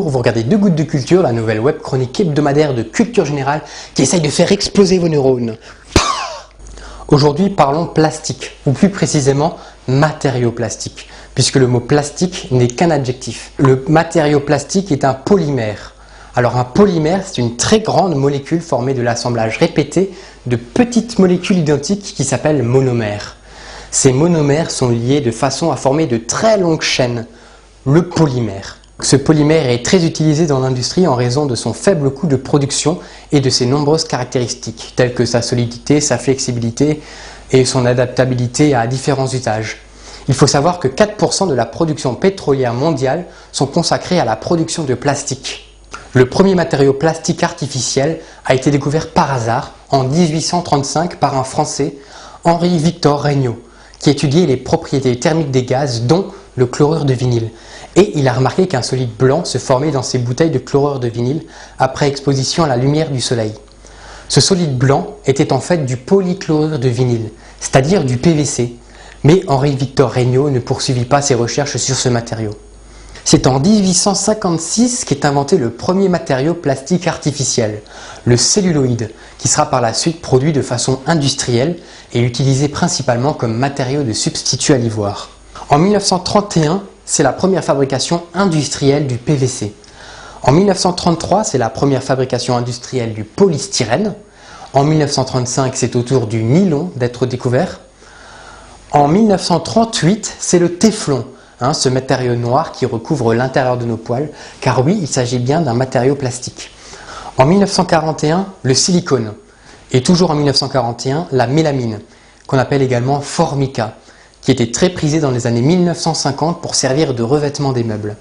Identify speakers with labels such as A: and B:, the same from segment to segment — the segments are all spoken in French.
A: Bonjour, vous regardez Deux Gouttes de Culture, la nouvelle web chronique hebdomadaire de culture générale qui essaye de faire exploser vos neurones. Aujourd'hui, parlons plastique, ou plus précisément matériaux plastiques, puisque le mot plastique n'est qu'un adjectif. Le matériau plastique est un polymère. Alors un polymère, c'est une très grande molécule formée de l'assemblage répété de petites molécules identiques qui s'appellent monomères. Ces monomères sont liés de façon à former de très longues chaînes, le polymère. Ce polymère est très utilisé dans l'industrie en raison de son faible coût de production et de ses nombreuses caractéristiques, telles que sa solidité, sa flexibilité et son adaptabilité à différents usages. Il faut savoir que 4% de la production pétrolière mondiale sont consacrés à la production de plastique. Le premier matériau plastique artificiel a été découvert par hasard en 1835 par un Français, Henri-Victor Regnault, qui étudiait les propriétés thermiques des gaz, dont le chlorure de vinyle. Et il a remarqué qu'un solide blanc se formait dans ces bouteilles de chlorure de vinyle après exposition à la lumière du soleil. Ce solide blanc était en fait du polychlorure de vinyle, c'est-à-dire du PVC. Mais Henri-Victor Regnault ne poursuivit pas ses recherches sur ce matériau. C'est en 1856 qu'est inventé le premier matériau plastique artificiel, le celluloïd, qui sera par la suite produit de façon industrielle et utilisé principalement comme matériau de substitut à l'ivoire. En 1931, c'est la première fabrication industrielle du PVC. En 1933, c'est la première fabrication industrielle du polystyrène. En 1935, c'est au tour du nylon d'être découvert. En 1938, c'est le téflon, ce matériau noir qui recouvre l'intérieur de nos poils, car oui, il s'agit bien d'un matériau plastique. En 1941, le silicone. Et toujours en 1941, la mélamine, qu'on appelle également formica, qui était très prisé dans les années 1950 pour servir de revêtement des meubles.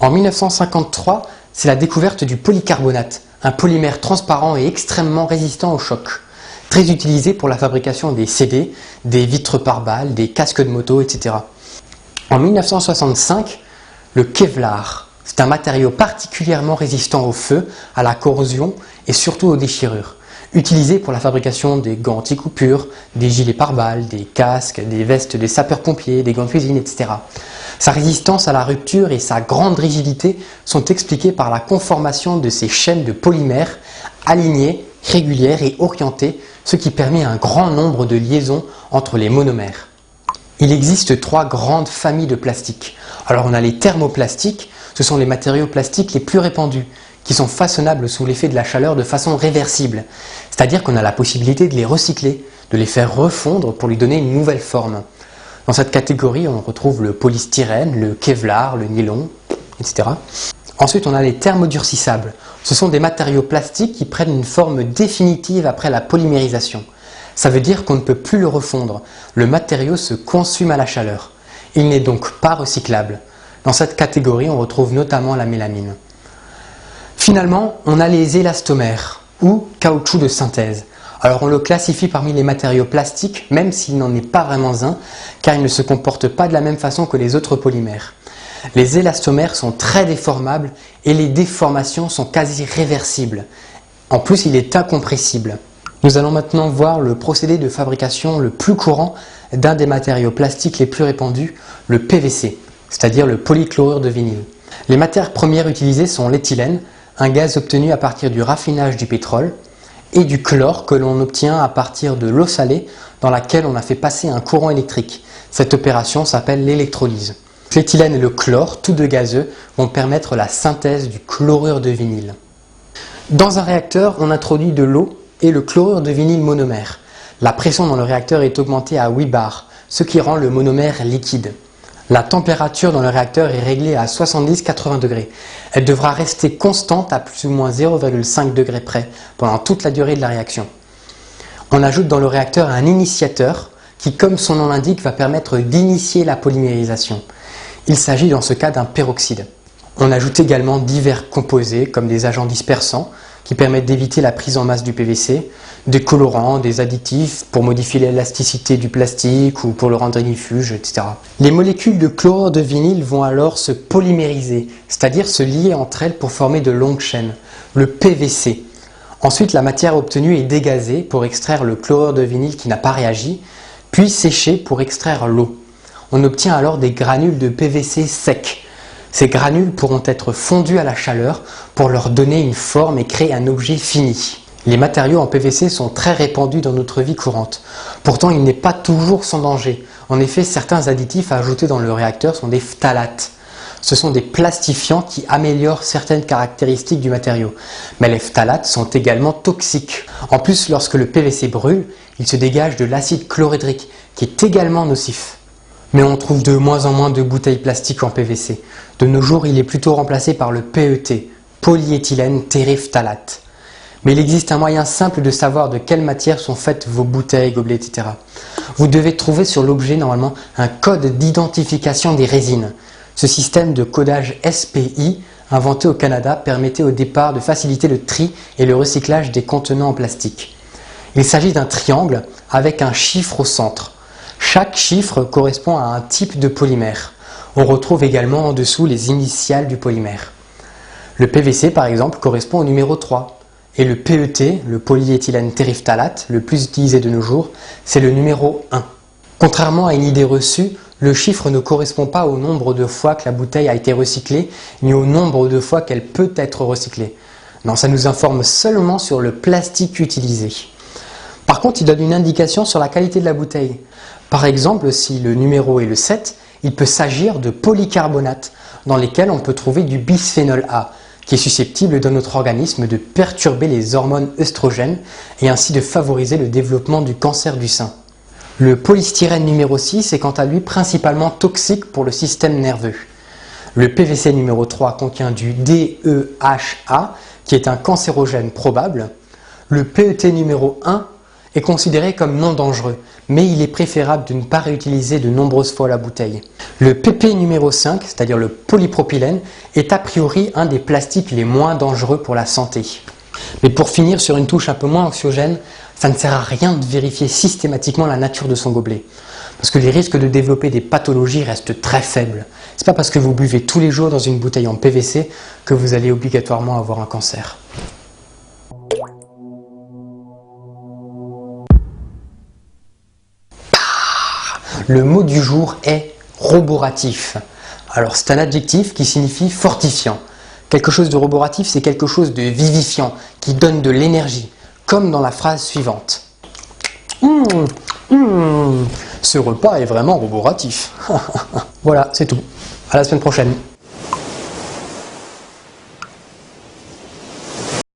A: En 1953, c'est la découverte du polycarbonate, un polymère transparent et extrêmement résistant au choc, très utilisé pour la fabrication des CD, des vitres pare-balles, des casques de moto, etc. En 1965, le Kevlar, c'est un matériau particulièrement résistant au feu, à la corrosion et surtout aux déchirures, utilisé pour la fabrication des gants anti-coupure, des gilets pare-balles, des casques, des vestes des sapeurs-pompiers, des gants de cuisine, etc. Sa résistance à la rupture et sa grande rigidité sont expliquées par la conformation de ces chaînes de polymères alignées, régulières et orientées, ce qui permet un grand nombre de liaisons entre les monomères. Il existe trois grandes familles de plastiques. Alors on a les thermoplastiques, ce sont les matériaux plastiques les plus répandus, qui sont façonnables sous l'effet de la chaleur de façon réversible. C'est-à-dire qu'on a la possibilité de les recycler, de les faire refondre pour lui donner une nouvelle forme. Dans cette catégorie, on retrouve le polystyrène, le Kevlar, le nylon, etc. Ensuite, on a les thermodurcissables. Ce sont des matériaux plastiques qui prennent une forme définitive après la polymérisation. Ça veut dire qu'on ne peut plus le refondre. Le matériau se consume à la chaleur. Il n'est donc pas recyclable. Dans cette catégorie, on retrouve notamment la mélamine. Finalement, on a les élastomères, ou caoutchouc de synthèse. Alors on le classifie parmi les matériaux plastiques, même s'il n'en est pas vraiment un, car il ne se comporte pas de la même façon que les autres polymères. Les élastomères sont très déformables et les déformations sont quasi réversibles. En plus, il est incompressible. Nous allons maintenant voir le procédé de fabrication le plus courant d'un des matériaux plastiques les plus répandus, le PVC, c'est-à-dire le polychlorure de vinyle. Les matières premières utilisées sont l'éthylène, un gaz obtenu à partir du raffinage du pétrole, et du chlore que l'on obtient à partir de l'eau salée dans laquelle on a fait passer un courant électrique. Cette opération s'appelle l'électrolyse. L'éthylène et le chlore, tous deux gazeux, vont permettre la synthèse du chlorure de vinyle. Dans un réacteur, on introduit de l'eau et le chlorure de vinyle monomère. La pression dans le réacteur est augmentée à 8 bars, ce qui rend le monomère liquide. La température dans le réacteur est réglée à 70-80 degrés. Elle devra rester constante à plus ou moins 0,5 degrés près pendant toute la durée de la réaction. On ajoute dans le réacteur un initiateur qui, comme son nom l'indique, va permettre d'initier la polymérisation. Il s'agit dans ce cas d'un peroxyde. On ajoute également divers composés comme des agents dispersants qui permettent d'éviter la prise en masse du PVC, des colorants, des additifs pour modifier l'élasticité du plastique ou pour le rendre ignifuge, etc. Les molécules de chlorure de vinyle vont alors se polymériser, c'est-à-dire se lier entre elles pour former de longues chaînes, le PVC. Ensuite, la matière obtenue est dégazée pour extraire le chlorure de vinyle qui n'a pas réagi, puis séchée pour extraire l'eau. On obtient alors des granules de PVC secs. Ces granules pourront être fondus à la chaleur pour leur donner une forme et créer un objet fini. Les matériaux en PVC sont très répandus dans notre vie courante. Pourtant, il n'est pas toujours sans danger. En effet, certains additifs à ajouter dans le réacteur sont des phtalates. Ce sont des plastifiants qui améliorent certaines caractéristiques du matériau. Mais les phtalates sont également toxiques. En plus, lorsque le PVC brûle, il se dégage de l'acide chlorhydrique qui est également nocif. Mais on trouve de moins en moins de bouteilles plastiques en PVC. De nos jours, il est plutôt remplacé par le PET, polyéthylène terephthalate. Mais il existe un moyen simple de savoir de quelle matière sont faites vos bouteilles, gobelets, etc. Vous devez trouver sur l'objet normalement un code d'identification des résines. Ce système de codage SPI, inventé au Canada, permettait au départ de faciliter le tri et le recyclage des contenants en plastique. Il s'agit d'un triangle avec un chiffre au centre. Chaque chiffre correspond à un type de polymère. On retrouve également en dessous les initiales du polymère. Le PVC par exemple correspond au numéro 3 et le PET, le polyéthylène terephthalate, le plus utilisé de nos jours, c'est le numéro 1. Contrairement à une idée reçue, le chiffre ne correspond pas au nombre de fois que la bouteille a été recyclée, ni au nombre de fois qu'elle peut être recyclée. Non, ça nous informe seulement sur le plastique utilisé. Par contre, il donne une indication sur la qualité de la bouteille. Par exemple, si le numéro est le 7, il peut s'agir de polycarbonate, dans lesquels on peut trouver du bisphénol A, qui est susceptible dans notre organisme de perturber les hormones œstrogènes et ainsi de favoriser le développement du cancer du sein. Le polystyrène numéro 6 est quant à lui principalement toxique pour le système nerveux. Le PVC numéro 3 contient du DEHA, qui est un cancérogène probable. Le PET numéro 1 est considéré comme non dangereux, mais il est préférable de ne pas réutiliser de nombreuses fois la bouteille. Le PP numéro 5, c'est-à-dire le polypropylène, est a priori un des plastiques les moins dangereux pour la santé. Mais pour finir sur une touche un peu moins anxiogène, ça ne sert à rien de vérifier systématiquement la nature de son gobelet, parce que les risques de développer des pathologies restent très faibles. C'est pas parce que vous buvez tous les jours dans une bouteille en PVC que vous allez obligatoirement avoir un cancer. Le mot du jour est roboratif. Alors c'est un adjectif qui signifie fortifiant. Quelque chose de roboratif, c'est quelque chose de vivifiant, qui donne de l'énergie, comme dans la phrase suivante. Ce repas est vraiment roboratif. Voilà, c'est tout. À la semaine prochaine.